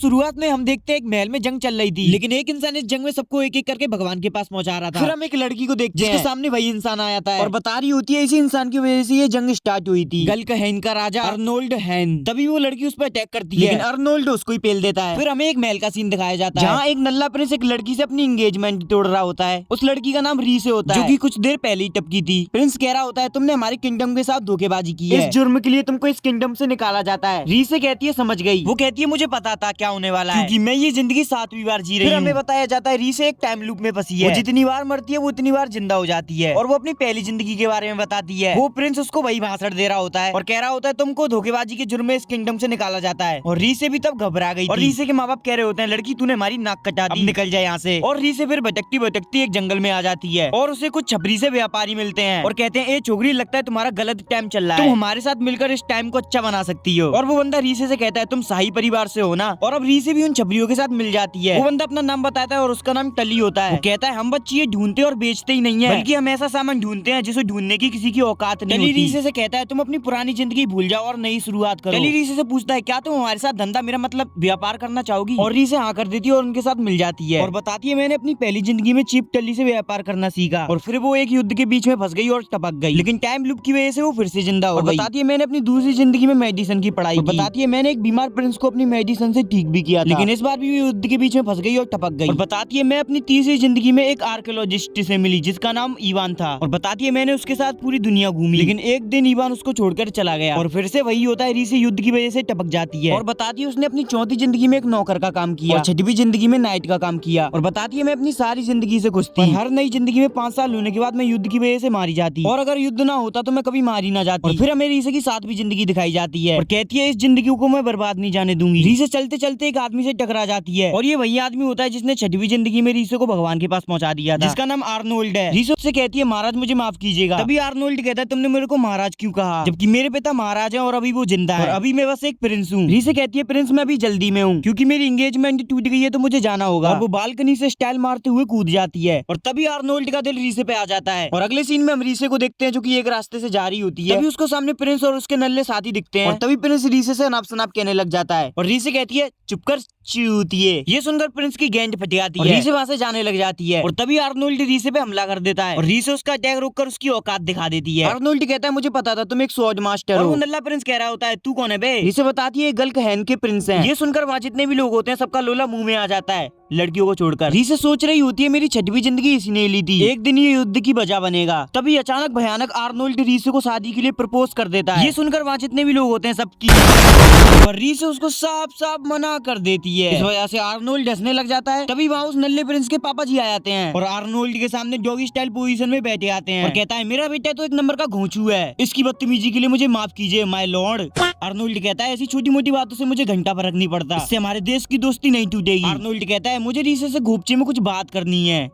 शुरुआत में हम देखते हैं एक महल में जंग चल रही थी, लेकिन एक इंसान इस जंग में सबको एक एक करके भगवान के पास पहुंचा रहा था। फिर हम एक लड़की को देखते हैं जिसके सामने वही इंसान आया था और बता रही होती है इसी इंसान की वजह से ये जंग स्टार्ट हुई थी। गल्क हैन का राजा अर्नोल्ड हैन। तभी वो लड़की उस पर अटैक करती है, लेकिन अर्नोल्ड उसको ही पेल देता है। फिर हमें एक महल का सीन दिखाया जाता है जहाँ एक नल्ला प्रिंस एक लड़की से अपनी एंगेजमेंट तोड़ रहा होता है। उस लड़की का नाम रीसे होता है, जो कि कुछ देर पहले ही टपकी थी। प्रिंस कह रहा होता है तुमने हमारे किंगडम के साथ धोखेबाजी की है, इस जुर्म के लिए तुमको इस किंगडम से निकाला जाता है। रीसे कहती है समझ गई। वो कहती है मुझे पता था क्या होने वाला है, क्योंकि मैं ये जिंदगी 7वीं बार जी रही हूँ। फिर हमें बताया जाता है रीसे एक टाइम लूप में फंसी है। वो जितनी बार मरती है वो उतनी बार जिंदा हो जाती है और वो अपनी पहली जिंदगी के बारे में बताती है। वो प्रिंस उसको वही भाषण दे रहा होता है और कह रहा होता है तुमको धोखेबाजी के जुर्म में इस किंगडम से निकाला जाता है। और रीसे भी तब घबरा गई और रीसे के माँ बाप कह रहे होते हैं लड़की तूने हमारी नाक कटा दी, निकल जाए यहाँ से। और रीसे फिर भटकती भटकती एक जंगल में आ जाती है और उसे कुछ छपरी से व्यापारी मिलते हैं और कहते हैं ए छोकरी लगता है तुम्हारा गलत टाइम चल रहा है, तुम हमारे साथ मिलकर इस टाइम को अच्छा बना सकती हो। और वो बंदा रीसे से कहता है तुम शाही परिवार से हो ना। और अब रीसे भी उन छपरियों के साथ मिल जाती है। वो बंदा अपना नाम बताता है और उसका नाम टली होता है। वो कहता है हम बच्चे ये ढूंढते और बेचते ही नहीं है, बल्कि हम ऐसा सामान ढूंढते हैं जिसे ढूंढने की किसी की औकात नहीं होती। टली रीसे से कहता है तुम अपनी पुरानी जिंदगी भूल जाओ और नई शुरुआत करो। टली रीसे से पूछता है क्या तुम हमारे साथ धंधा मेरा मतलब व्यापार करना चाहोगी, और रीसे हाँ कर देती है और उनके साथ मिल जाती है और बताती है मैंने अपनी पहली जिंदगी में चीप टली से व्यापार करना सीखा। और फिर वो एक युद्ध के बीच में फंस गई और टपक गई, लेकिन टाइम लूप की वजह से वो फिर से जिंदा हो गई। बताती है मैंने अपनी दूसरी जिंदगी में मेडिसिन की पढ़ाई की। बताती है मैंने एक बीमार प्रिंस को अपनी मेडिसिन से ठीक भी किया था, लेकिन इस बार भी वो युद्ध के बीच में फंस गई और टपक गई। और बताती है मैं अपनी तीसरी जिंदगी में एक आर्कियोलॉजिस्ट से मिली जिसका नाम इवान था। और बताती है मैंने उसके साथ पूरी दुनिया घूमी, लेकिन एक दिन इवान उसको छोड़कर चला गया। और फिर से वही होता है, रीसे युद्ध की वजह से टपक जाती है। और बताती है उसने अपनी चौथी जिंदगी में एक नौकर का काम किया और छठवीं जिंदगी में नाइट का काम किया। और बताती है मैं अपनी सारी जिंदगी से खुश थी। हर नई जिंदगी में 5 साल होने के बाद मैं युद्ध की वजह से मारी जाती, और अगर युद्ध ना होता तो मैं कभी मारी ना जाती। और फिर हमें रीसे की 7वीं जिंदगी दिखाई जाती है और कहती है इस जिंदगी को मैं बर्बाद नहीं जाने दूंगी। रीसे चलते चलते एक आदमी से टकरा जाती है और ये वही आदमी होता है जिसने 6वीं जिंदगी में रीसे को भगवान के पास पहुंचा दिया था, जिसका नाम आर्नोल्ड है। रीसे उससे कहती है महाराज मुझे माफ कीजिएगा। तभी आर्नोल्ड कहता है तुमने मेरे को महाराज क्यों कहा, जबकि मेरे पिता महाराज हैं और अभी वो जिंदा है और अभी मैं बस एक प्रिंस हूँ। रीसे कहती है प्रिंस मैं अभी जल्दी में हूँ क्योंकि मेरी एंगेजमेंट टूट गई है तो मुझे जाना होगा। और वो बालकनी से स्टाइल मारते हुए कूद जाती है और तभी आर्नोल्ड का दिल रीसे पे आ जाता है। और अगले सीन में हम रीसे को देखते हैं जो कि एक रास्ते से जा रही होती है। तभी उसको सामने प्रिंस और उसके नल्ले साथी दिखते हैं और तभी प्रिंस रीसे से अनाप शनाप कहने लग जाता है और रीसे कहती है चुप कर चूतिए। ये सुनकर प्रिंस की गेंद फट जाती है, रीसे वहां से जाने लग जाती है और तभी आर्नोल्ड रीसे पे हमला कर देता है और रीसे उसका अटैक रोककर उसकी औकात दिखा देती है। आर्नोल्ड कहता है मुझे पता था तुम एक स्वॉर्ड मास्टर हो। और वो नल्ला प्रिंस कह रहा होता है तू कौन है बे। रीसे बताती है गल्क हैन के प्रिंस हैं। ये सुनकर वहां जितने भी लोग होते हैं सबका लोला मुंह में आ जाता है लड़कियों को छोड़कर। रीसे सोच रही होती है मेरी 6वीं जिंदगी इसी ने ली थी, एक दिन ये युद्ध की वजह बनेगा। तभी अचानक भयानक आर्नोल्ड रीसे को शादी के लिए प्रपोज कर देता है। ये सुनकर वहाँ जितने भी लोग होते हैं सबकी, और रीसे उसको साफ साफ मना कर देती है। इस वजह से आर्नोल्ड हंसने लग जाता है। तभी वहाँ उस नल्ले प्रिंस के पापा जी आ जाते हैं और आर्नोल्ड के सामने डॉगी स्टाइल पोजीशन में बैठे आते हैं और कहता है मेरा बेटा तो एक नंबर का घोंचू है, इसकी बदतमीजी के लिए मुझे माफ कीजिए माय लॉर्ड। आर्नोल्ड कहता है ऐसी छोटी मोटी बातों से मुझे घंटा फर्क नहीं पड़ता, इससे हमारे देश की दोस्ती नहीं टूटेगी। आर्नोल्ड कहता है मुझे रीसे से घोपचे में कुछ बात करनी है।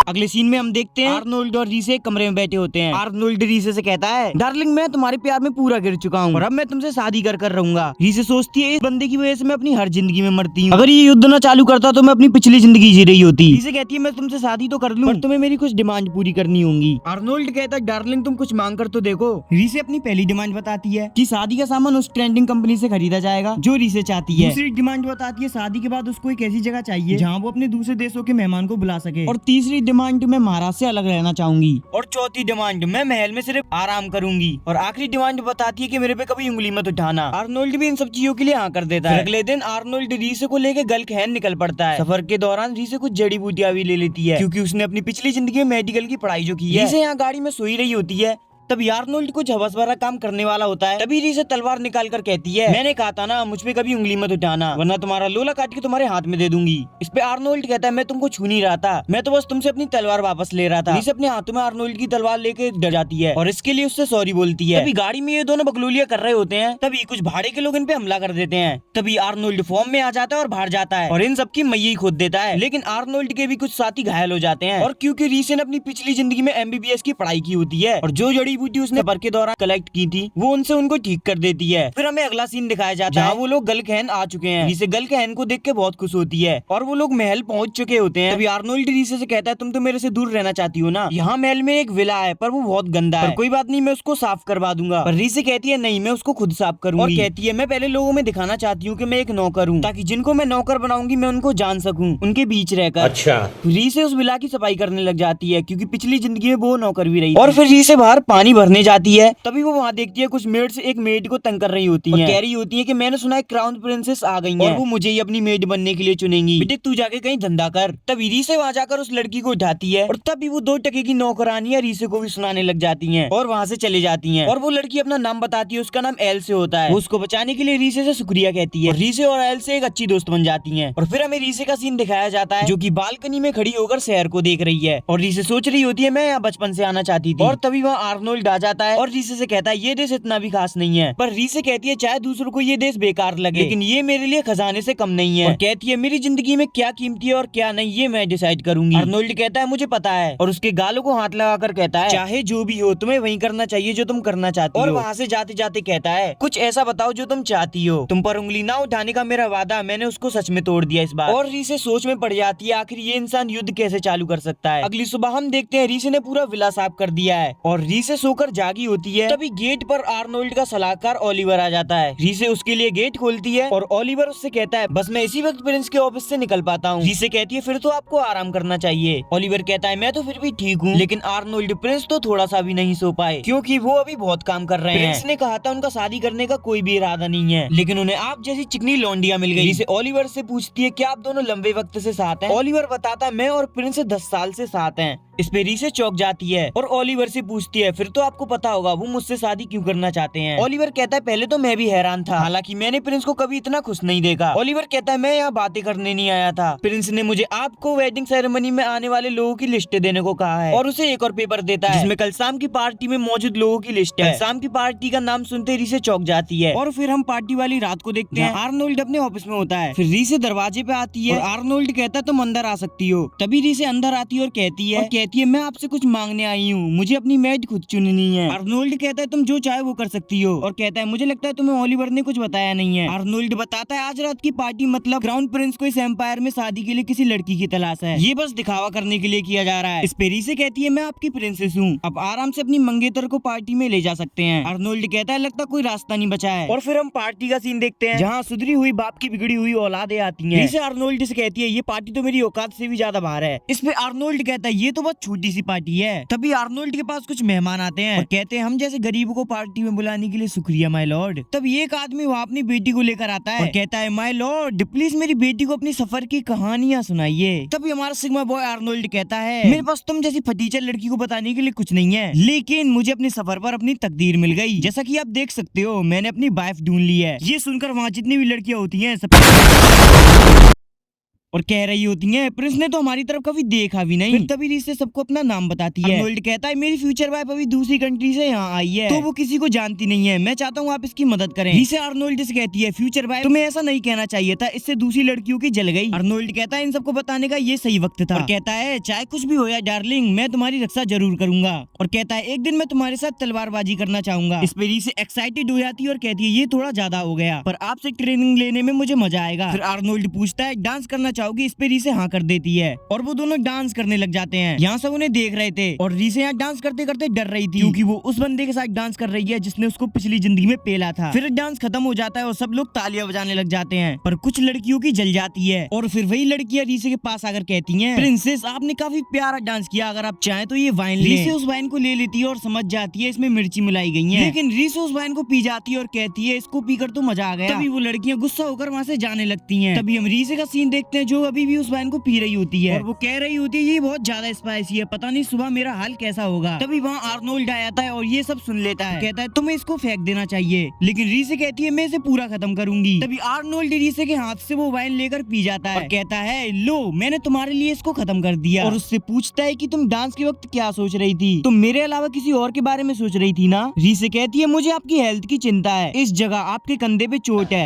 अगले सीन में हम देखते हैं आर्नोल्ड और रीसे कमरे में बैठे होते हैं। आर्नोल्ड रीसे से कहता है डार्लिंग मैं तुम्हारे प्यार में पूरा गिर चुका हूँ और अब मैं तुमसे शादी कर रहूंगा। रीसे सोचती है इस बंदे की वजह से मैं अपनी हर जिंदगी में मरती हूँ, अगर ये युद्ध ना चालू करता तो मैं अपनी पिछली जिंदगी जी रही होती। रीसे कहती है मैं तुमसे शादी तो कर लूं पर तुम्हें मेरी कुछ डिमांड पूरी करनी होंगी। आर्नोल्ड कहता है डार्लिंग तुम कुछ मांग कर तो देखो। रीसे अपनी पहली डिमांड बताती है कि शादी का सामान उस ट्रेंडिंग कंपनी से खरीदा जाएगा जो रीसे चाहती है। दूसरी डिमांड बताती है शादी के बाद उसको एक ऐसी जगह चाहिए जहाँ वो अपने दूसरे देशों के मेहमान को बुला सके। और तीसरी डिमांड में महाराज से अलग रहना चाहूंगी। और चौथी डिमांड मैं महल में सिर्फ आराम करूंगी। और आखिरी डिमांड बताती है कि मेरे पे कभी उंगली मत उठाना। आर्नोल्ड भी इन सब चीजों के लिए हाँ कर देता है। अगले दिन आर्नोल्ड रीसे को लेकर गल्क हैन निकल पड़ता है। सफर के दौरान रीसे कुछ जड़ी बूटियां भी ले लेती है क्योंकि उसने अपनी पिछली जिंदगी में मेडिकल की पढ़ाई जो की है। रीसे यहाँ गाड़ी में सोई रही होती है तभी आर्नोल्ड कुछ हवस भरा काम करने वाला होता है। तभी रीसे तलवार निकाल कर कहती है मैंने कहा था ना मुझ पे कभी उंगली मत उठाना वरना तुम्हारा लोला काट के तुम्हारे हाथ में दे दूंगी। इस पे आर्नोल्ड कहता है मैं तुमको छू नहीं रहा था, मैं तो बस तुमसे अपनी तलवार वापस ले रहा था। रीसे अपने हाथों में आर्नोल्ड की तलवार लेके डर जाती है और इसके लिए उससे सॉरी बोलती है। तभी गाड़ी में ये दोनों बकलोलियां कर रहे होते हैं तभी कुछ भाड़े के लोग इन पे हमला कर देते हैं। तभी आर्नोल्ड फॉर्म में आ जाता है और बाहर जाता है और इन सबकी मैया खोद देता है, लेकिन आर्नोल्ड के भी कुछ साथी घायल हो जाते हैं। और क्योंकि रीसे ने अपनी पिछली जिंदगी में MBBS की पढ़ाई की होती है और जो जड़ी जड़ी बूटी उसने सफर के दौरान कलेक्ट की थी वो उनसे उनको ठीक कर देती है। फिर हमें अगला सीन दिखाया जाता है जहाँ वो लोग गलकहन आ चुके हैं। रीसे गलकहन को देख के बहुत खुश होती है और वो लोग महल पहुंच चुके होते हैं। तभी आर्नोल्ड रीसे से कहता है तुम तो मेरे से दूर रहना चाहती हो ना, यहाँ महल में एक विला है पर वो बहुत गंदा है, कोई बात नहीं मैं उसको साफ करवा दूंगा। पर रीसे कहती है नहीं मैं उसको खुद साफ करूंगी और कहती है मैं पहले लोगों में दिखाना चाहती हूँ कि मैं एक नौकर हूँ, ताकि जिनको मैं नौकर बनाऊंगी मैं उनको जान सकूं उनके बीच रहकर। अच्छा। रीसे उस विला की सफाई करने लग जाती है क्योंकि पिछली जिंदगी में वो नौकर भी रही। और फिर रीसे बाहर पानी भरने जाती है तभी वो वहाँ देखती है कुछ मेड्स एक मेड को तंग कर रही होती हैं। कह रही होती है कि मैंने सुना है क्राउन प्रिंसेस आ गई हैं और वो मुझे ही अपनी मेड बनने के लिए चुनेंगी, बेटे तू जाके कहीं धंधा कर। तभी रीसे वहाँ जाकर उस लड़की को उठाती है और तभी वो 2 टके की नौकरानियां रीसे को भी सुनाने लग जाती हैं और वहाँ से चले जाती हैं। और वो लड़की अपना नाम बताती है, उसका नाम एल से होता है। वो उसको बचाने के लिए रीसे से शुक्रिया कहती है। रीसे और एल से एक अच्छी दोस्त बन जाती हैं। और फिर हमें रीसे का सीन दिखाया जाता है जो कि बालकनी में खड़ी होकर शहर को देख रही है और रीसे सोच रही होती है मैं यहाँ बचपन से आना चाहती थी। और तभी वहाँ आर्नोल्ड आ जाता है और रीसे से कहता है ये देश इतना भी खास नहीं है। पर रीसे कहती है चाहे दूसरों को ये देश बेकार लगे लेकिन ये मेरे लिए खजाने से कम नहीं है। और कहती है मेरी जिंदगी में क्या कीमती है और क्या नहीं ये मैं डिसाइड करूंगी। आर्नोल्ड कहता है मुझे पता है और उसके गालों को हाथ लगाकर कहता है चाहे जो भी हो तुम्हें वही करना चाहिए जो तुम करना चाहती हो। और वहाँ से जाते जाते कहता है कुछ ऐसा बताओ जो तुम चाहती हो, तुम पर उंगली ना उठाने का मेरा वादा मैंने उसको सच में तोड़ दिया इस बार। और रीसे सोच में पड़ जाती है आखिर ये इंसान युद्ध कैसे चालू कर सकता है। अगली सुबह हम देखते हैं रीसे ने पूरा विला साफ कर दिया है और रीसे सोकर जागी होती है। तभी गेट पर आर्नोल्ड का सलाहकार ओलिवर आ जाता है। रीसे उसके लिए गेट खोलती है और ओलिवर उससे कहता है बस मैं इसी वक्त प्रिंस के ऑफिस से निकल पाता हूँ। रीसे कहती है फिर तो आपको आराम करना चाहिए। ओलिवर कहता है मैं तो फिर भी ठीक हूँ, लेकिन आर्नोल्ड प्रिंस तो थोड़ा सा भी नहीं सो पाए क्योंकि वो अभी बहुत काम कर रहे हैं। प्रिंस ने कहा था उनका शादी करने का कोई भी इरादा नहीं है लेकिन उन्हें आप जैसी चिकनी लौंडिया मिल गई। रीसे ओलिवर से पूछती है क्या आप दोनों लंबे वक्त से साथ हैं? ओलिवर बताता है मैं और प्रिंस 10 साल से साथ हैं। इस पे रीसे चौंक जाती है और ओलिवर से पूछती है फिर तो आपको पता होगा वो मुझसे शादी क्यों करना चाहते हैं। ओलिवर कहता है पहले तो मैं भी हैरान था, हालांकि मैंने प्रिंस को कभी इतना खुश नहीं देखा। ओलिवर कहता है मैं यहाँ बातें करने नहीं आया था, प्रिंस ने मुझे आपको वेडिंग सेरेमनी में आने वाले लोगों की लिस्ट देने को कहा है। और उसे एक और पेपर देता है जिसमें कल शाम की पार्टी में मौजूद लोगों की लिस्ट है। शाम की पार्टी का नाम सुनते रीसे चौंक जाती है। और फिर हम पार्टी वाली रात को देखते हैं आर्नोल्ड अपने ऑफिस में होता है। फिर रीसे दरवाजे पे आती है और आर्नोल्ड कहता है तुम अंदर आ सकती हो। तभी रीसे अंदर आती है और कहती है मैं आपसे कुछ मांगने आई हूँ, मुझे अपनी मेड खुद चुननी है। आर्नोल्ड कहता है तुम जो चाहे वो कर सकती हो और कहता है मुझे लगता है तुम्हें ओलिवर ने कुछ बताया नहीं है। आर्नोल्ड बताता है आज रात की पार्टी मतलब क्राउन प्रिंस को इस एम्पायर में शादी के लिए किसी लड़की की तलाश है, ये बस दिखावा करने के लिए किया जा रहा है। इस पे रीसे कहती है मैं आपकी प्रिंसेस हूँ, अब आराम से अपनी मंगेतर को पार्टी में ले जा सकते हैं। आर्नोल्ड कहता है लगता कोई रास्ता नहीं बचा है। और फिर हम पार्टी का सीन देखते हैं जहाँ सुधरी हुई बाप की बिगड़ी हुई औलादे आती हैं। रीसे आर्नोल्ड से कहती है ये पार्टी तो मेरी औकात से भी ज्यादा बाहर है। इस पे आर्नोल्ड कहता है ये तो बहुत छोटी सी पार्टी है। तभी आर्नोल्ड के पास कुछ मेहमान आते हैं और कहते हैं हम जैसे गरीबों को पार्टी में बुलाने के लिए शुक्रिया माय लॉर्ड। तब एक आदमी वहाँ अपनी बेटी को लेकर आता है और कहता है माय लॉर्ड प्लीज मेरी बेटी को अपनी सफर की कहानियाँ सुनाइए। तभी हमारा सिग्मा बॉय आर्नोल्ड कहता है मेरे पास तुम जैसी फटीचर लड़की को बताने के लिए कुछ नहीं है, लेकिन मुझे अपने सफर पर अपनी तकदीर मिल गई। जैसा कि आप देख सकते हो मैंने अपनी वाइफ ढूंढ ली है। ये सुनकर वहाँ जितनी भी लड़कियाँ होती हैं सब और कह रही होती हैं प्रिंस ने तो हमारी तरफ कभी देखा भी नहीं। फिर तभी रीसे सबको अपना नाम बताती है। आर्नोल्ड कहता है मेरी फ्यूचर वाइफ अभी दूसरी कंट्री से यहाँ आई है तो वो किसी को जानती नहीं है, मैं चाहता हूँ आप इसकी मदद करें। रीसे आर्नोल्ड से कहती है फ्यूचर वाइफ तुम्हें ऐसा नहीं कहना चाहिए था, इससे दूसरी लड़कियों की जल गई। आर्नोल्ड कहता है इन सबको बताने का ये सही वक्त था और कहता है चाहे कुछ भी हो या डार्लिंग मैं तुम्हारी रक्षा जरूर करूंगा। और कहता है एक दिन मैं तुम्हारे साथ तलवारबाजी करना चाहूंगा। इस पे रीसे एक्साइटेड हो जाती है और कहती है ये थोड़ा ज्यादा हो गया पर आपसे ट्रेनिंग लेने में मुझे मजा आएगा। फिर आर्नोल्ड पूछता है डांस करना चाहोगी? इस पे रीसे कर देती है और वो दोनों डांस करने लग जाते हैं। यहाँ सब उन्हें देख रहे थे और रीसे यहाँ डांस करते करते डर रही थी क्योंकि वो उस बंदे के साथ डांस कर रही है जिसने उसको पिछली जिंदगी में पेला था। फिर डांस खत्म हो जाता है और सब लोग तालियां बजाने लग जाते हैं पर कुछ लड़कियों की जल जाती है। और फिर वही लड़कियां रीसे के पास आकर कहती हैं प्रिंसेस आपने काफी प्यारा डांस किया, अगर आप चाहें तो ये वाइन ले। रीसे उस वाइन को ले लेती है और समझ जाती है इसमें मिर्ची मिलाई गई है, लेकिन रीसे उस वाइन को पी जाती है और कहती है इसको पीकर तो मजा आ गया। तभी वो लड़कियां गुस्सा होकर वहाँ से जाने लगती हैं। तभी हम रीसे का सीन देखते हैं जो अभी भी उस वाइन को पी रही होती है और वो कह रही होती है ये बहुत ज्यादा स्पाइसी है, पता नहीं सुबह मेरा हाल कैसा होगा। तभी वहाँ आर्नोल्ड आ जाता है और ये सब सुन लेता है, कहता है तुम्हें इसको फेंक देना चाहिए, लेकिन रीसे कहती है मैं इसे पूरा खत्म करूंगी। तभी आर्नोल्ड रीसे के हाथ से वो वाइन लेकर पी जाता है और कहता है लो मैंने तुम्हारे लिए इसको खत्म कर दिया। और उससे पूछता है कि तुम डांस के वक्त क्या सोच रही थी, तुम मेरे अलावा किसी और के बारे में सोच रही थी ना? रीसे कहती है मुझे आपकी हेल्थ की चिंता है, इस जगह आपके कंधे पे चोट है।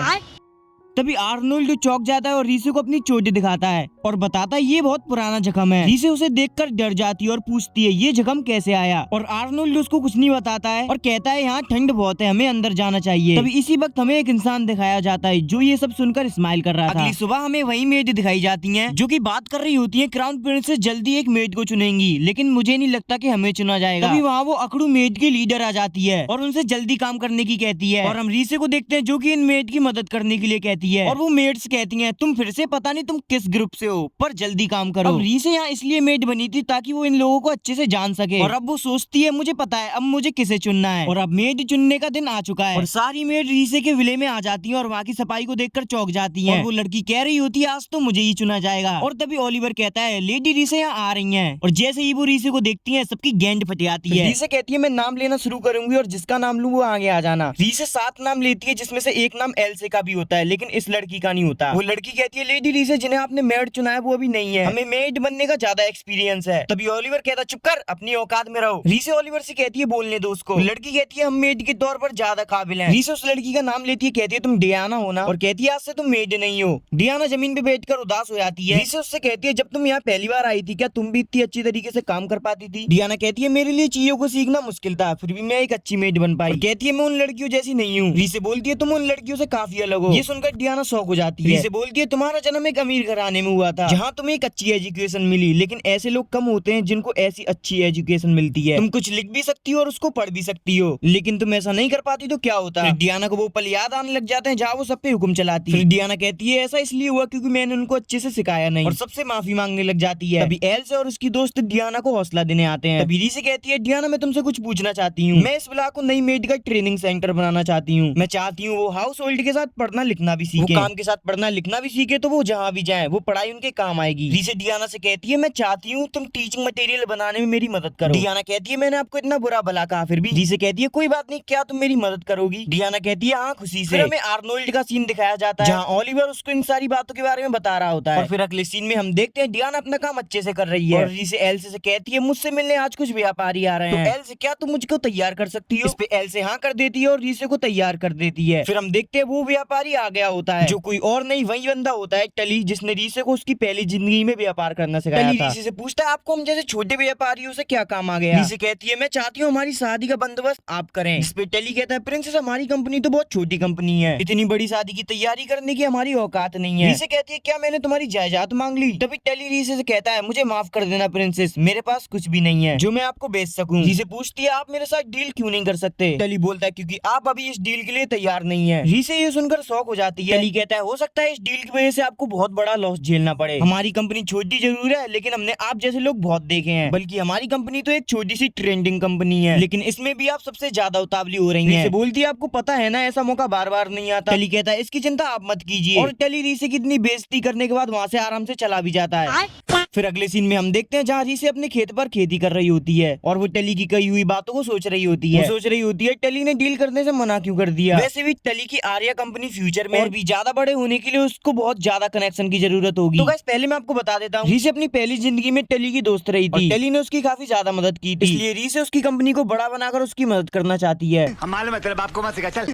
तभी आर्नोल्ड चौंक जाता है और रीसे को अपनी चोट दिखाता है और बताता है ये बहुत पुराना जख्म है। रीसे उसे देखकर डर जाती है और पूछती है ये जख्म कैसे आया, और आर्नोल्ड उसको कुछ नहीं बताता है और कहता है यहाँ ठंड बहुत है, हमें अंदर जाना चाहिए। तभी इसी वक्त हमें एक इंसान दिखाया जाता है जो ये सब सुनकर स्माइल कर रहा था। अगली सुबह हमें वही मेड दिखाई जाती है जो की बात कर रही होती है क्राउन प्रिंसेस जल्दी एक मेड को चुनेंगी, लेकिन मुझे नहीं लगता कि हमें चुना जाएगा। तभी वहाँ वो अकड़ू मेड की लीडर आ जाती है और उनसे जल्दी काम करने की कहती है, और हम रीसे को देखते हैं जो कि इन मेड की मदद करने के लिए कहती है, और वो मेड्स कहती हैं तुम फिर से पता नहीं तुम किस ग्रुप से हो, पर जल्दी काम करो। अब रीसे यहाँ इसलिए मेड बनी थी ताकि वो इन लोगों को अच्छे से जान सके, और अब वो सोचती है मुझे पता है अब मुझे किसे चुनना है, और अब मेड चुनने का दिन आ चुका है। और सारी मेड रीसे के विले में आ जाती है और वहाँ की सफाई को देखकर चौंक जाती है, और वो लड़की कह रही होती है आज तो मुझे ही चुना जाएगा। और तभी ओलिवर कहता है लेडी रीसे यहाँ आ रही है, और जैसे ही वो रीसे को देखती है सबकी गेंद फट जाती है। रीसे कहती है मैं नाम लेना शुरू करूंगी और जिसका नाम लूँ वो आगे आ जाना। रीसे 7 नाम लेती है जिसमें से एक नाम एल्से का भी होता है, लेकिन इस लड़की का नहीं होता। वो लड़की कहती है लेडी रीसे जिन्हें आपने मेड चुना है वो अभी नहीं है, हमें मेड बनने का ज्यादा एक्सपीरियंस है। तभी ओलिवर कहता चुप कर, अपनी औकात में रहो। रीसे ओलिवर से कहती है बोलने दो उसको। लड़की कहती है हम मेड के तौर पर ज्यादा काबिल हैं। रीसे उस लड़की का नाम लेती है, कहती है तुम डियाना हो ना, और कहती है आज से तुम मेड नहीं हो। डियाना जमीन पे बैठकर उदास हो जाती है। रीसे उससे कहती है जब तुम यहाँ पहली बार आई थी क्या तुम भी इतनी अच्छी तरीके से काम कर पाती थी। डियाना कहती है मेरे लिए चीजों को सीखना मुश्किल था, फिर भी मैं एक अच्छी मेड बन पाई। कहती है मैं उन लड़कियों जैसी नहीं हूँ। रीसे बोलती है तुम उन लड़कियों से काफी अलग हो। ये सुनकर डियाना शौक हो जाती है। रीसे बोलती है तुम्हारा जन्म एक अमीर घराने में हुआ था जहाँ तुम्हें एक अच्छी एजुकेशन मिली, लेकिन ऐसे लोग कम होते हैं जिनको ऐसी अच्छी एजुकेशन मिलती है। तुम कुछ लिख भी सकती हो और उसको पढ़ भी सकती हो, लेकिन तुम ऐसा नहीं कर पाती तो क्या होता है। डियाना को वो पल याद आने लग जाते हैं जहाँ वो सब पे हुक्म चलाती है। डियाना कहती है ऐसा इसलिए हुआ क्योंकि मैंने उनको अच्छे से सिखाया नहीं, और सबसे माफी मांगने लग जाती है। तभी एल्से और उसकी दोस्त डियाना को हौसला देने आते हैं। तभी रीसे कहती है डियाना मैं तुमसे कुछ पूछना चाहती हूँ, मैं इस ब्लॉक को नई मेड का ट्रेनिंग सेंटर बनाना चाहती हूँ। मैं चाहती हूँ वो हाउस होल्ड के साथ पढ़ना लिखना भी सीखे, वो काम के साथ पढ़ना लिखना भी सीखे, तो वो जहाँ भी जाए वो पढ़ाई उनके काम आएगी। रीसे डियाना से कहती है मैं चाहती हूँ तुम टीचिंग मटेरियल बनाने में मेरी मदद करो। डियाना कहती है मैंने आपको इतना बुरा भला कहा फिर भी। रीसे कहती है कोई बात नहीं, क्या तुम मेरी मदद करोगी। डियाना कहती है हाँ खुशी से। फिर हमें आर्नोल्ड का सीन दिखाया जाता है जहाँ ओलिवर उसको इन सारी बातों के बारे में बता रहा होता है, और फिर अगले सीन में हम देखते हैं डियाना अपना काम अच्छे से कर रही है, और रीसे एल्से से कहती है मुझसे मिलने आज कुछ व्यापारी आ रहे हैं, तो एल्से क्या तुम मुझको तैयार कर सकती हो। इस पे एल्से हाँ कर देती है और रीसे को तैयार कर देती है। फिर हम देखते हैं वो व्यापारी आ गया होता है जो कोई और नहीं वही बंदा होता है टली, जिसने रीसे को उसकी पहली जिंदगी में व्यापार करना सिखाया था। रीसे से पूछता है आपको हम जैसे छोटे व्यापारियों से क्या काम आ गया। रीसे कहती है मैं चाहती हूँ हमारी शादी का बंदोबस्त आप करें। इस पे टली कहता है प्रिंसेस हमारी कंपनी तो बहुत छोटी कंपनी है, इतनी बड़ी शादी की तैयारी करने की हमारी औकात नहीं है। रीसे कहती है क्या मैंने तुम्हारी जायदाद मांग ली। तभी टली रीसे से कहता है मुझे माफ कर देना प्रिंसेस, मेरे पास कुछ भी नहीं है जो मैं आपको बेच सकूं। रीसे पूछती है आप मेरे साथ डील क्यों नहीं कर सकते। टली बोलता है क्योंकि आप अभी इस डील के लिए तैयार नहीं है। रीसे ये सुनकर शौक हो जाती है। टली कहता है हो सकता है इस डील की वजह से आपको बहुत बड़ा लॉस झेलना पड़े। हमारी कंपनी छोटी जरूर है लेकिन हमने आप जैसे लोग बहुत देखे हैं, बल्कि हमारी कंपनी तो एक छोटी सी ट्रेंडिंग कंपनी है, लेकिन इसमें भी आप सबसे ज्यादा उतावली हो रही हैं। रीसे बोलती है आपको पता है ना ऐसा मौका बार बार नहीं आता। टली कहता है इसकी चिंता आप मत कीजिए, और टली रीसे की इतनी बेइज्जती करने के बाद वहाँ से आराम से चला भी जाता है। फिर अगले सीन में हम देखते हैं जहाँ रीसे अपने खेत पर खेती कर रही होती है और वो टली की कही हुई बातों को सोच रही होती है। वो सोच रही होती है टली ने डील करने से मना क्यों कर दिया। वैसे भी टली की आर्या कंपनी फ्यूचर में और भी ज्यादा बड़े होने के लिए उसको बहुत ज्यादा कनेक्शन की जरूरत होगी। तो गाइस पहले मैं आपको बता देता हूँ रीसे अपनी पहली जिंदगी में टली की दोस्त रही थी, टली ने उसकी काफी ज्यादा मदद की थी, इसलिए रीसे उसकी कंपनी को बड़ा बनाकर उसकी मदद करना चाहती है।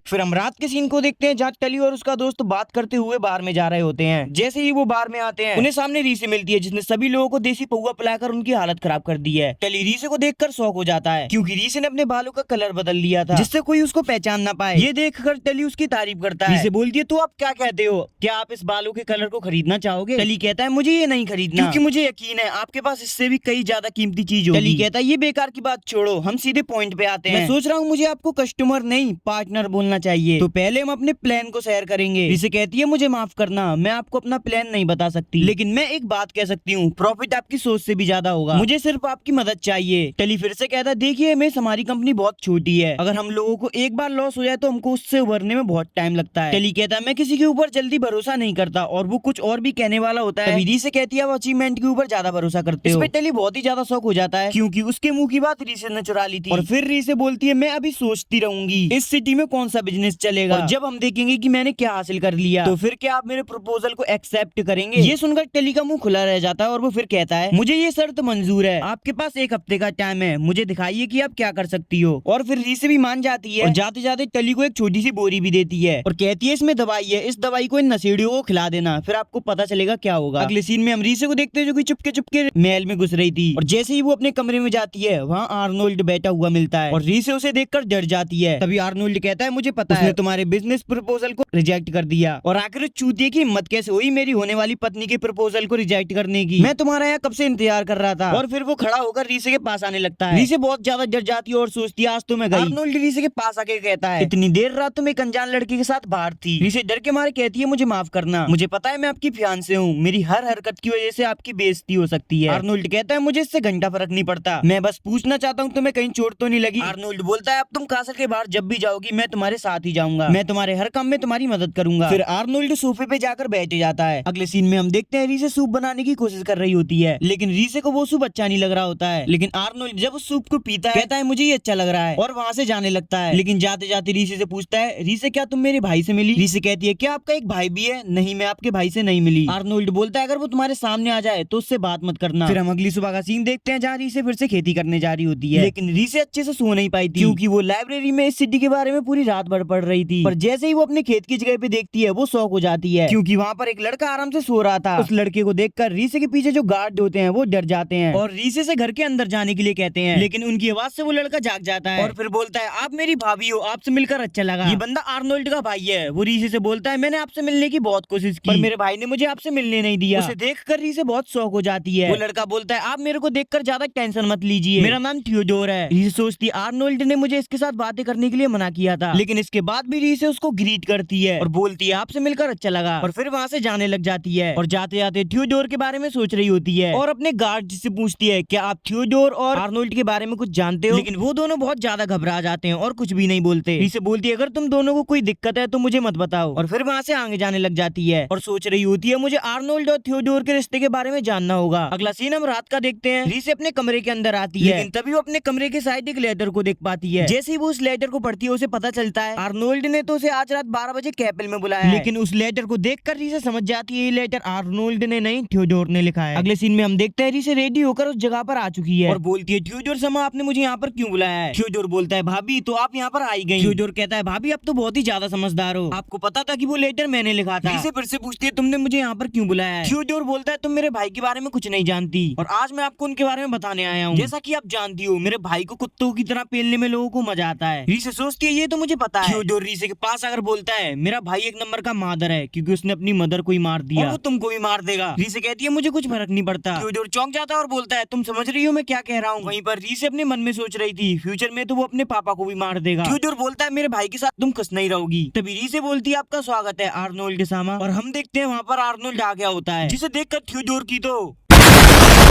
फिर हम रात के सीन को देखते हैं जहाँ टली और उसका दोस्त बात करते हुए बार में जा रहे होते हैं। जैसे ही वो बार में आते हैं उन्हें सामने रीसे मिलती है जिसने सभी लोगों को देसी पौवा पिलाकर उनकी हालत खराब कर दी है। टली रीसे को देखकर शौक हो जाता है क्योंकि रीसे ने अपने बालों का कलर बदल लिया था जिससे कोई उसको पहचान ना पाए। ये देखकर टली उसकी तारीफ करता है। रीसे बोलती है तो आप क्या कहते हो, क्या आप इस बालों के कलर को खरीदना चाहोगे। टली कहता है मुझे ये नहीं खरीदना क्योंकि मुझे यकीन है आपके पास इससे भी कई ज्यादा कीमती चीज होगी। टली कहता है ये बेकार की बात छोड़ो, हम सीधे पॉइंट पे आते हैं। मैं सोच रहा हूँ मुझे आपको कस्टमर नहीं पार्टनर बोलना चाहिए, तो पहले हम अपने प्लान को शेयर करेंगे। रीसे कहती है मुझे माफ करना, मैं आपको अपना प्लान नहीं बता सकती, लेकिन मैं एक बात कह सकती हूँ प्रॉफिट आपकी सोच से भी ज्यादा होगा, मुझे सिर्फ आपकी मदद चाहिए। टली फिर से कहता है देखिए मिस हमारी कंपनी बहुत छोटी है, अगर हम लोगों को एक बार लॉस हो जाए तो हमको उससे उभरने में बहुत टाइम लगता है। टली कहता है मैं किसी के ऊपर जल्दी भरोसा नहीं करता, और वो कुछ और भी कहने वाला होता है। रीसे कहती है वो अचीवमेंट के ऊपर ज्यादा भरोसा करते हो। इस पे टली बहुत ही ज्यादा शौक हो जाता है क्योंकि उसके मुंह की बात रीसे ने चुरा ली थी। और फिर रीसे बोलती है मैं अभी सोचती रहूंगी इस सिटी में कौन सा बिजनेस चलेगा, और जब हम देखेंगे कि मैंने क्या हासिल कर लिया तो फिर क्या आप मेरे प्रपोजल को एक्सेप्ट करेंगे। ये सुनकर टली का मुंह खुला रह जाता है और वो फिर कहता है मुझे ये शर्त मंजूर है, आपके पास 1 हफ्ते का टाइम है, मुझे दिखाइए कि आप क्या कर सकती हो। और फिर रीसे भी मान जाती है और जाते जाते टली को एक छोटी सी बोरी भी देती है और कहती है इसमें दवाई है, इस दवाई को इन नशेड़ियों को खिला देना, फिर आपको पता चलेगा क्या होगा। अगले सीन में हम रीसे को देखते हैं जो कि चुपके चुपके महल में घुस रही थी और जैसे ही वो अपने कमरे में जाती है वहाँ आर्नोल्ड बैठा हुआ मिलता है और रीसे उसे देखकर डर जाती है। तभी आर्नोल्ड कहता है मुझे पता है तुम्हारे बिजनेस प्रपोजल को रिजेक्ट कर दिया और आखिर चूतिए की हिम्मत कैसे हुई मेरी होने वाली पत्नी के प्रपोजल को रिजेक्ट करने की। मैं तुम्हारा यहाँ कब से इंतजार कर रहा था। और फिर वो खड़ा होकर रीसे के पास आने लगता है। रीसे बहुत ज्यादा डर जाती है और सोचती है आज तो मैं गई। आर्नोल्ड रीसे के पास आके कहता है इतनी देर रात तुम एक अनजान लड़की के साथ बाहर थी। रीसे डर के मारे कहती है मुझे माफ करना, मुझे पता है मैं आपकी फियांसे हूँ, मेरी हर हरकत की वजह से आपकी बेइज्जती हो सकती है। आर्नोल्ड कहता है मुझे इससे घंटा फर्क नहीं पड़ता, मैं बस पूछना चाहता हूँ तुम्हें कहीं चोट तो नहीं लगी। आर्नोल्ड बोलता है अब तुम कासल के बाहर जब भी जाओगी मैं तुम्हारे साथ ही जाऊंगा, मैं तुम्हारे हर काम में तुम्हारी मदद करूंगा। फिर आर्नोल्ड सोफे पे जाकर बैठ जाता है। अगले सीन में हम देखते हैं रीसे सूप बनाने की कोशिश कर रही होती है लेकिन रीसे को वो सूप अच्छा नहीं लग रहा होता है। लेकिन आर्नोल्ड जब उस सूप को पीता है कहता है मुझे ये अच्छा लग रहा है और वहाँ से जाने लगता है। लेकिन जाते जाते रीसे से पूछता है रीसे क्या तुम मेरे भाई से मिली। रीसे कहती है क्या आपका एक भाई भी है। नहीं मैं आपके भाई से नहीं मिली। आर्नोल्ड बोलता है अगर वो तुम्हारे सामने आ जाए तो उससे बात मत करना। फिर हम अगली सुबह का सीन देखते हैं जहाँ रीसे फिर से खेती करने जा रही होती है लेकिन रीसे अच्छे से सो नहीं पाई थी क्योंकि वो लाइब्रेरी में इस सिटी के बारे में पूरी रात भर पढ़ रही थी। पर जैसे ही वो अपने खेत की जगह पे देखती है वो शौक हो जाती है क्योंकि वहाँ पर एक लड़का आराम से सो रहा था। उस लड़के को देखकर रीसे के पीछे जो गार्ड होते हैं वो डर जाते हैं और रीसे से घर के अंदर जाने के लिए कहते हैं लेकिन उनकी आवाज से वो लड़का जाग जाता है और फिर बोलता है आप मेरी भाभी हो, आपसे मिलकर अच्छा लगा। ये बंदा आर्नोल्ड का भाई है। वो रीसे से बोलता है मैंने आपसे मिलने की बहुत कोशिश की पर मेरे भाई ने मुझे आपसे मिलने नहीं दिया। उसे देखकर रीसे बहुत शौक हो जाती है। वो लड़का बोलता है आप मेरे को देखकर ज्यादा टेंशन मत लीजिए, मेरा नाम थियोडोर है। रीसे सोचती है आर्नोल्ड ने मुझे इसके साथ बातें करने के लिए मना किया था लेकिन इसके बाद भी रीसे उसको ग्रीट करती है और बोलती है आपसे मिलकर अच्छा लगा और फिर वहाँ से जाने लग जाती है और जाते जाते थियोडोर के बारे में सोच रही होती है और अपने गार्ड से पूछती है क्या आप थियोडोर और आर्नोल्ड के बारे में कुछ जानते हो। लेकिन वो दोनों बहुत ज्यादा घबरा जाते हैं और कुछ भी नहीं बोलते। रीसे बोलती है अगर तुम दोनों को कोई दिक्कत है तो मुझे मत बताओ और फिर वहाँ से आगे जाने लग जाती है और सोच रही होती है मुझे आर्नोल्ड और थियोडोर के रिश्ते के बारे में जानना होगा। अगला सीन हम रात का देखते हैं। रीसे अपने कमरे के अंदर आती है लेकिन तभी वो अपने कमरे के साइड एक लेटर को देख पाती है। जैसे ही वो उस लेटर को पढ़ती है उसे पता चलता है आर्नोल्ड ने तो उसे आज रात 12 बजे कैपिल में बुलाया है। लेकिन उस लेटर को देखकर रीसे समझ जाती है ये लेटर आर्नोल्ड ने नहीं थियोडोर ने लिखा है। अगले सीन में हम देखते हैं रीसे रेडी होकर उस जगह पर आ चुकी है और बोलती है थियोडोर समा आपने मुझे यहाँ पर क्यों बुलाया है। थियोडोर बोलता है भाभी तो आप यहाँ पर आई गई। थियोडोर कहता है भाभी आप तो बहुत ही ज्यादा समझदार हो, आपको पता था कि वो लेटर मैंने लिखा था। रीसे फिर से पूछती है तुमने मुझे यहाँ पर क्यों बुलाया है। थियोडोर बोलता है तुम मेरे भाई के बारे में कुछ नहीं जानती और आज मैं आपको उनके बारे में बताने आया हूँ। जैसा कि आप जानती हो मेरे भाई को कुत्तों की तरह पेलने में लोगों को मजा आता है। रीसे सोचती है ये तो मुझे पता है। थियोडोर रीसे के पास आकर बोलता है मेरा भाई एक नंबर का मादर है क्योंकि उसने अपनी मदर को ही मार दिया और वो तुमको भी मार देगा। रीसे कहती है मुझे कुछ फर्क नहीं पड़ता। थियोडोर चौंक जाता है और बोलता है तुम समझ रही हो मैं क्या कह रहा हूँ। वहीं पर रीसे अपने मन में सोच रही थी फ्यूचर में तो वो अपने पापा को भी मार देगा। थियोडोर बोलता है मेरे भाई के साथ तुम खुश नहीं रहोगी। तभी रीसे बोलती है आपका स्वागत है आर्नोल्ड के सामने और हम देखते हैं वहाँ पर आर्नोल्ड आ गया होता है जिसे देखकर थियोडोर की तो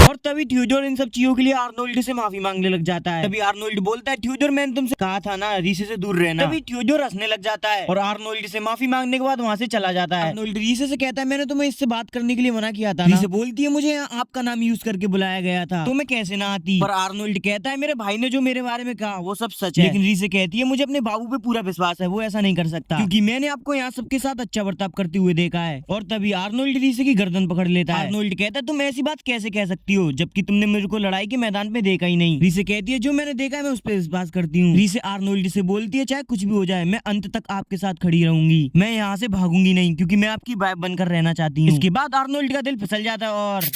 और तभी थियोडोर इन सब चीजों के लिए आर्नोल्ड से माफी मांगने लग जाता है। तभी आर्नोल्ड बोलता है थियोडोर मैंने तुमसे कहा था ना रीसे से दूर रहना। तभी थियोडोर हंसने लग जाता है और आर्नोल्ड से माफी मांगने के बाद वहाँ से चला जाता है। आर्नोल्ड रीसे से कहता है मैंने तुम्हें इससे बात करने के लिए मना किया था। रीसे बोलती है मुझे आपका नाम यूज करके बुलाया गया था तो मैं कैसे ना आती। पर आर्नोल्ड कहता है मेरे भाई ने जो मेरे बारे में कहा वो सब सच है। लेकिन रीसे कहती है मुझे अपने बाबू पे पूरा विश्वास है, वो ऐसा नहीं कर सकता क्योंकि मैंने आपको यहाँ सबके साथ अच्छा बर्ताव करते हुए देखा है। और तभी आर्नोल्ड रीसे की गर्दन पकड़ लेता है। आर्नोल्ड कहता है तुम ऐसी बात कैसे कह सकती हो जबकि तुमने मेरे को लड़ाई के मैदान में देखा ही नहीं। रीसे कहती है जो मैंने देखा है मैं उस पर विश्वास करती हूँ। रीसे आर्नोल्ड से बोलती है चाहे कुछ भी हो जाए मैं अंत तक आपके साथ खड़ी रहूंगी, मैं यहाँ से भागूंगी नहीं क्योंकि मैं आपकी वाइफ बनकर रहना चाहती हूँ। इसके बाद आर्नोल्ड का दिल फिसल जाता है और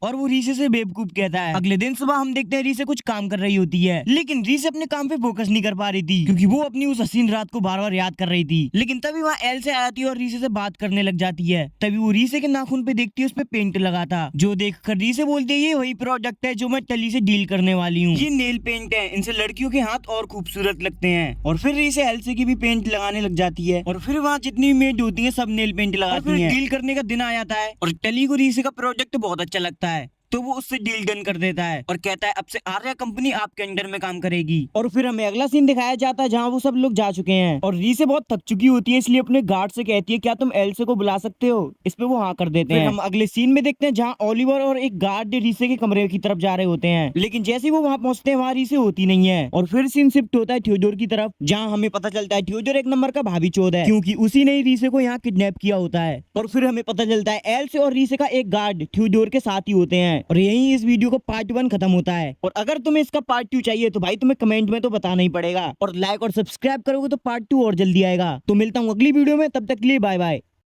और वो रीसे से बेवकूफ कहता है। अगले दिन सुबह हम देखते हैं रीसे कुछ काम कर रही होती है लेकिन रीसे अपने काम पे फोकस नहीं कर पा रही थी क्योंकि वो अपनी उस हसीन रात को बार बार याद कर रही थी। लेकिन तभी वहाँ एल से आती है और रीसे से बात करने लग जाती है। तभी वो रीसे के नाखून पे देखती है उस पे पेंट लगा था जो देखकर रीसे बोलती है ये वही प्रोडक्ट है जो मैं टली से डील करने वाली हूँ। ये नेल पेंट है, इनसे लड़कियों के हाथ और खूबसूरत लगते हैं। और फिर रीसे एलसे की भी पेंट लगाने लग जाती है और फिर वहाँ जितनी मेड होती है सब नेल पेंट लगाती है। डील करने का दिन आ जाता है और टली को रीसे का प्रोडक्ट बहुत अच्छा लगता है तो वो उससे डील डन कर देता है और कहता है अब से आर्या कंपनी आपके अंडर में काम करेगी। और फिर हमें अगला सीन दिखाया जाता है जहाँ वो सब लोग जा चुके हैं और रीसे बहुत थक चुकी होती है इसलिए अपने गार्ड से कहती है क्या तुम एल्से को बुला सकते हो। इस पे वो हाँ कर देते हैं। हम अगले सीन में देखते हैं जहाँ ओलिवर और एक गार्ड रीसे के कमरे की तरफ जा रहे होते हैं लेकिन जैसे वो वहाँ पहुंचते हैं वहाँ रीसे होती नहीं है। और फिर सीन शिफ्ट होता है थियोडोर की तरफ जहाँ हमें पता चलता है थियोडोर एक नंबर का भाभी चोद है क्योंकि उसी ने रीसे को यहाँ किडनैप किया होता है। और फिर हमें पता चलता है एल्से और रीसे का एक गार्ड थियोडोर के साथ ही होते हैं और यही इस वीडियो को पार्ट 1 खत्म होता है। और अगर तुम्हें इसका पार्ट 2 चाहिए तो भाई तुम्हें कमेंट में तो बताना ही पड़ेगा, और लाइक और सब्सक्राइब करोगे तो पार्ट 2 और जल्दी आएगा। तो मिलता हूँ अगली वीडियो में, तब तक के लिए बाय बाय।